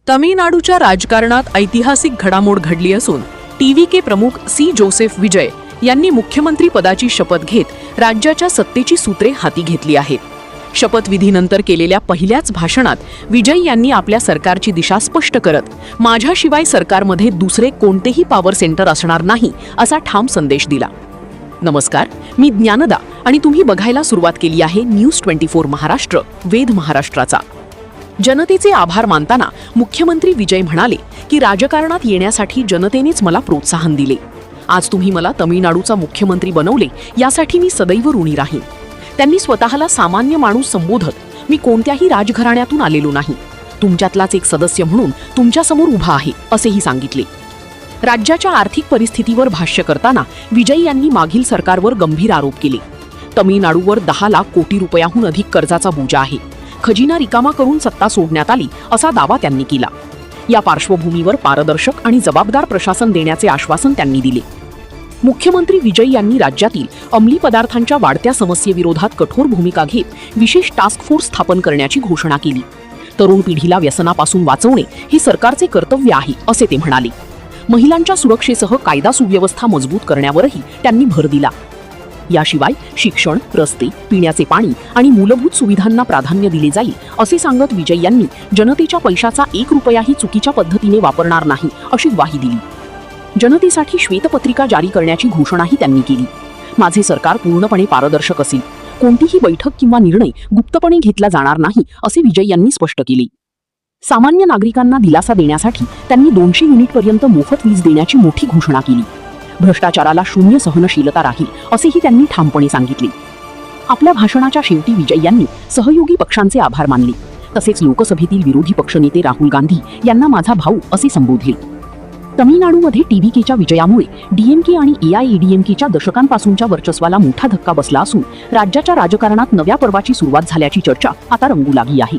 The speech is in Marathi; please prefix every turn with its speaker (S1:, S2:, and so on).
S1: तमिळनाडूच्या राजकारणात ऐतिहासिक घडामोड घडली असून टीव्हीके प्रमुख सी जोसेफ विजय यांनी मुख्यमंत्री पदाची शपथ घेत राज्याच्या सत्तेची सूत्रे हाती घेतली आहेत. शपथविधीनंतर केलेल्या पहिल्याच भाषणात विजय यांनी आपल्या सरकारची दिशा स्पष्ट करत माझ्याशिवाय सरकारमध्ये दुसरे कोणतेही पॉवर सेंटर असणार नाही असा ठाम संदेश दिला. नमस्कार, मी ज्ञानदा आणि तुम्ही बघायला सुरुवात केली आहे न्यूज 24 महाराष्ट्र, वेध महाराष्ट्राचा. जनतेचे आभार मानताना मुख्यमंत्री विजय म्हणाले की राजकारणात येण्यासाठी जनतेनेच मला प्रोत्साहन दिले. आज तुम्ही मला तमिळनाडूचा मुख्यमंत्री बनवले, यासाठी मी सदैव ऋणी राहीन. त्यांनी स्वतःला सामान्य माणूस संबोधत मी कोणत्याही राजघराण्यातून आलेलो नाही, तुमच्यातलाच एक सदस्य म्हणून तुमच्यासमोर उभा आहे असेही सांगितले. राज्याच्या आर्थिक परिस्थितीवर भाष्य करताना विजय यांनी मागील सरकारवर गंभीर आरोप केले. तमिळनाडूवर 10 लाख कोटी रुपयाहून अधिक कर्जाचा बोजा आहे, खजिना रिकामा करून सत्ता सोडण्यात आली असा दावा त्यांनी केला. या पार्श्वभूमीवर पारदर्शक आणि जबाबदार प्रशासन देण्याचे आश्वासन त्यांनी दिले. मुख्यमंत्री विजय यांनी राज्यातील अंमली पदार्थांच्या वाढत्या समस्येविरोधात कठोर भूमिका घेत विशेष टास्क फोर्स स्थापन करण्याची घोषणा केली. तरुण पिढीला व्यसनापासून वाचवणे हे सरकारचे कर्तव्य आहे असे ते म्हणाले. महिलांच्या सुरक्षेसह कायदा सुव्यवस्था मजबूत करण्यावरही त्यांनी भर दिला. याशिवाय शिक्षण, रस्ते, पिण्याचे पाणी आणि मूलभूत सुविधांना प्राधान्य दिले जाईल असे सांगत विजय यांनी जनतेच्या पैशाचा 1 रुपयाही चुकीच्या पद्धतीने वापरणार नाही अशी ग्वाही दिली. जनतेसाठी श्वेतपत्रिका जारी करण्याची घोषणाही त्यांनी केली. माझे सरकार पूर्णपणे पारदर्शक असेल, कोणतीही बैठक किंवा निर्णय गुप्तपणे घेतला जाणार नाही असे विजय यांनी स्पष्ट केले. सामान्य नागरिकांना दिलासा देण्यासाठी त्यांनी 200 युनिटपर्यंत मोफत वीज देण्याची मोठी घोषणा केली. भ्रष्टाचाराला शून्य सहनशीलता राहील असेही त्यांनी ठामपणे सांगितले. आपल्या भाषणाच्या शेवटी विजय यांनी सहयोगी पक्षांचे आभार मानले. तसेच लोकसभेतील विरोधी पक्षनेते राहुल गांधी यांना माझा भाऊ असे संबोधले. तमिळनाडूमध्ये टीव्हीकेच्या विजयामुळे डीएमके आणि एआयएडीएमकेच्या दशकांपासूनच्या वर्चस्वाला मोठा धक्का बसला असून राज्याच्या राजकारणात नव्या पर्वाची सुरुवात झाल्याची चर्चा आता रंगू लागली आहे.